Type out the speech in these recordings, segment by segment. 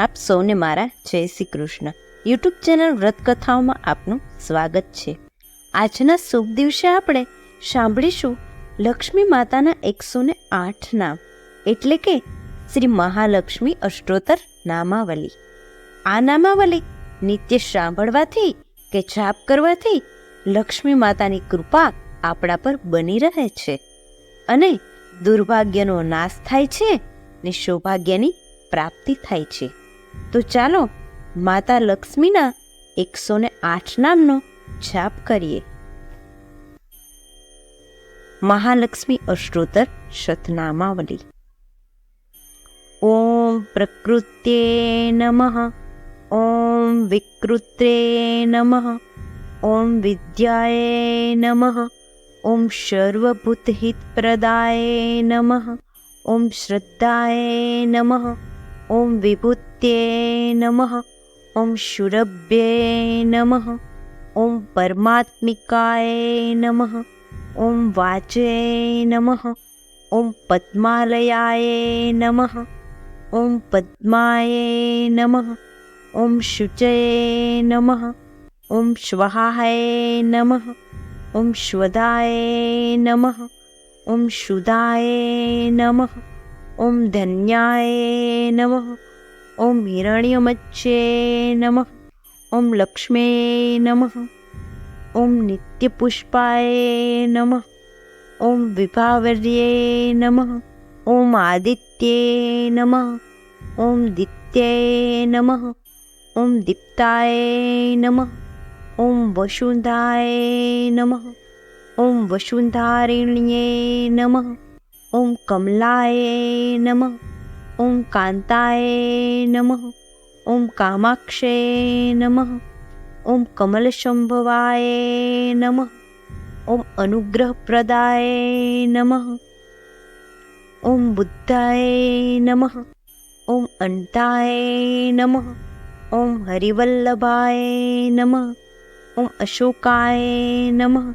આપ સૌને મારા જય શ્રી કૃષ્ણ. યુટ્યુબ ચેનલ વ્રતકથાઓમાં આપનું સ્વાગત છે. આજના શુભ દિવસે આપણે સાંભળીશું લક્ષ્મી માતાના 108 નામ, એટલે કે શ્રી મહાલક્ષ્મી અષ્ટોત્તર નામાવલી. આ નામાવલી નિત્ય સાંભળવાથી કે જાપ કરવાથી લક્ષ્મી માતાની કૃપા આપણા પર બની રહે છે અને દુર્ભાગ્યનો નાશ થાય છે ને સૌભાગ્યની પ્રાપ્તિ થાય છે. તો ચાલો માતા લક્ષ્મીના 108 નામનો જાપ કરીએ. મહાલક્ષ્મી અષ્ટોત્તર શતનામાવલી. ઓમ પ્રકૃત્યે નમઃ, ઓમ વિકૃત્યે નમઃ, ઓમ વિદ્યાય નમઃ, ઓમ સર્વભૂતહિતપ્રદાય નમઃ, ઓમ શ્રદ્ધાય નમઃ, ઓમ વિભૂત્યે નમઃ, ઓમ શુરભ્યે નમઃ, ઓમ પરમાત્મિકાય નમઃ, ઓમ વાચે નમઃ, ઓમ પદ્માલયાય નમઃ, ઓમ પદ્માય નમઃ, ઓમ શુચયે નમઃ, ઓમ સ્વાહાય નમઃ, ઓમ સ્વદાય નમઃ, ઓમ શુદાય નમઃ, ઓમ ધન્યાય નમઃ, ઓમ હિરણ્યમચ્છે નમઃ, ઓમ લક્ષ્મે નમઃ, ઓમ નિત્યપુષ્પાય નમઃ, ઓમ વિભાવર્યે નમઃ, ઓમ આદિત્યે નમઃ, ઓમ દિત્યે નમઃ, ઓમ દીપ્તાય નમઃ, ઓમ વસુંધાય નમઃ, ઓમ વસુંધારિણ્યે નમઃ, ઓમ કમલાય નમઃ, ઓમ કાંતાય નમઃ, ઓમ કામાક્ષે નમઃ, ઓમ કમલશંભવાય નમઃ, ઓમ અનુગ્રહપ્રદાય નમઃ, ઓમ બુદ્ધાય નમઃ, ઓમ અંતાય નમઃ, ઓમ હરિવલ્લભાય નમઃ, ઓમ અશોકાય નમઃ,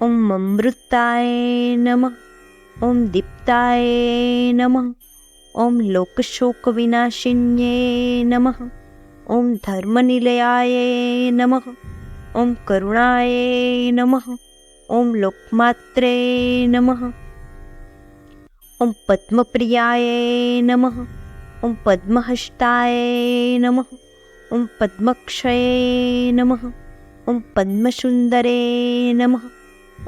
ઓમ અમૃતાય નમઃ, ઓમ દીપ્તાય નમઃ, ઓમ લોકશોકવિનાશિન્યે નમઃ, ઓમ ધર્મનિલયાય નમઃ, ઓમ કરુણાય નમઃ, ઓમ લોકમાત્રે નમઃ, ઓમ પદ્મપ્રિયાય નમઃ, ઓમ પદ્મહસ્તાય નમઃ, ઓમ પદ્મક્ષયે નમઃ, ઓમ પદ્મસુંદરે નમઃ,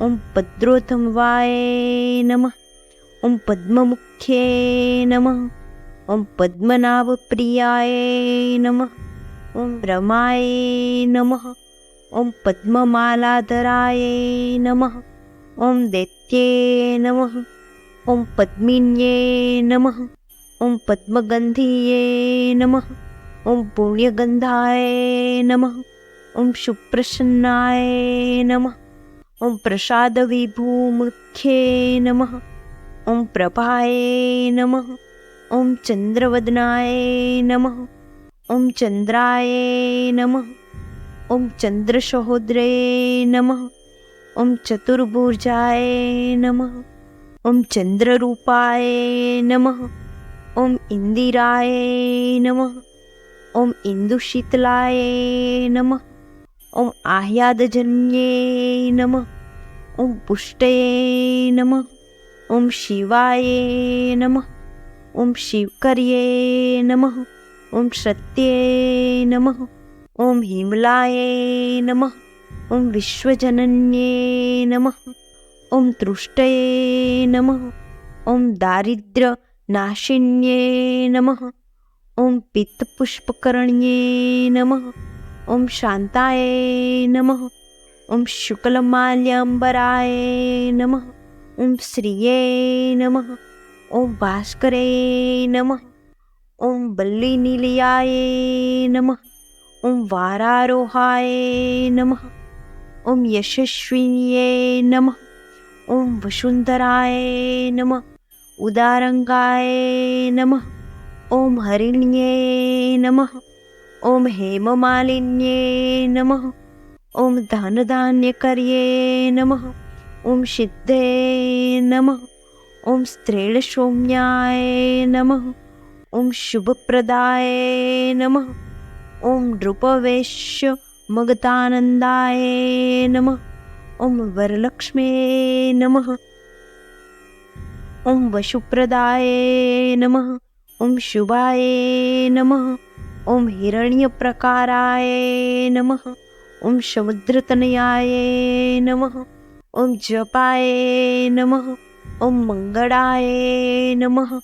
ઓમ પદ્રોધમવાય નમઃ, ઓમ પદ્મમુખ્યે નમઃ, ઓમ પદ્મનાભપ્રિયાય નમઃ, ઓમ રમાય નમઃ, ઓમ પદ્મમાલાધરાય નમઃ, ઓમ દૈત્યે નમઃ, ઓમ પદ્મિન્યે નમઃ, ઓમ પદ્મગંધીયે નમઃ, ઓમ પુણ્યગંધાય નમઃ, ઓમ સુપ્રસન્નાય નમઃ, ઓમ પ્રસાદવિભૂમુખ્યે નમઃ, ઓમ પ્રભાય નમઃ, ઓમ ચંદ્રવદનાય નમઃ, ઓમ ચંદ્રાય નમઃ, ઓમ ચંદ્રસહોદરે નમઃ, ઓમ ચતુર્ભુજાય નમઃ, ઓમ ચંદ્રરૂપાય નમઃ, ઓમ ઇન્દિરાય નમઃ, ઓમ ઇન્દુશીતલાય નમઃ, ઓમ આહ્યાદજન્યે નમઃ, ઓમ પુષ્ટયે નમઃ, ઓમ શિવાય નમઃ, ઓમ શિવકર્યે નમઃ, ઓમ સત્યે નમઃ, ઓમ હિમલાય નમઃ, ઓમ વિશ્વજનન્યે નમઃ, ઓમ તૃષ્ટયે નમઃ, ઓમ દારિદ્ર્યનાશિન્યે નમઃ, ઓમ પિત્તપુષ્પકરણ્યે નમઃ, ઓમ શાંતાય નમઃ, ઓમ શુક્લમાલ્યાંબરાય નમઃ, ઓમ શ્રિયે નમઃ, ઓમ ભાસ્કરે નમઃ, ઓમ બલ્લીનિલયાય નમઃ, ઓમ વારારોહાય નમઃ, ઓમ યશસ્વિન્યે નમઃ, ઓમ વસુંધરાય નમઃ, ઉદારંગાય નમઃ, ઓમ હરિણ્યે નમઃ, ઓમ હેમમાલિન્યે નમઃ, ઓમ ધનધાન્યકર્યે નમઃ, ઓમ સિદ્ધે નમઃ, ઓમ સ્ત્રેણસૌમ્યાય નમઃ, ઓમ શુભપ્રદાય નમઃ. ઓમ નૃપવેશ્ય મગતાનંદાય નમઃ. ઓમ વરલક્ષ્મી નમઃ. ઓમ વશુપ્રદાય નમઃ. ઓમ શુભાય નમઃ. ઓમ હિરણ્યપ્રકારાય નમઃ. ઓમ સમુદ્રતનયાય નમઃ. ઓમ જપાય નમઃ. ઓમ મંગળાય નમઃ.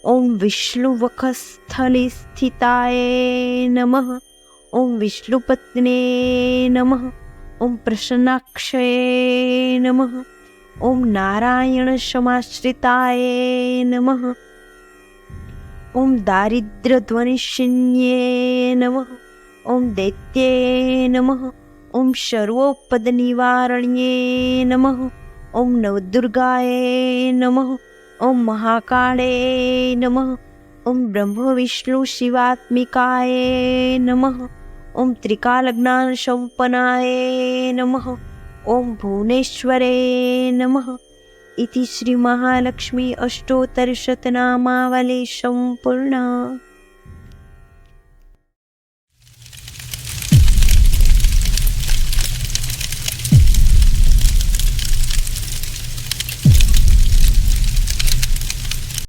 ઓમ વિષ્ણુવક્ષસ્થલિસ્થિતાય નમઃ. ઓમ વિષ્ણુપત્ને નમઃ. ઓમ પ્રસન્નાક્ષય નમઃ. ઓમ નારાયણ સમાશ્રિતાય નમઃ. ઓમ દારિદ્ર્યધ્વનિશિન્યે નમઃ. ઓમ દૈત્યે નમઃ. ઓમ સર્વોપદનિવારણ્યે નમઃ. ઓમ નવદુર્ગાય નમઃ. ઓમ મહાકાળે નમઃ. ઓમ બ્રહ્મ વિષ્ણુ શિવાત્મિકાય નમઃ. ઓમ ત્રિકાલજ્ઞાન સંપન્નાય નમઃ. ઓમ ભુવનેશ્વરે નમઃ. ઇતિ શ્રી મહાલક્ષ્મી અષ્ટોત્તર શતનામાવલી સંપૂર્ણા.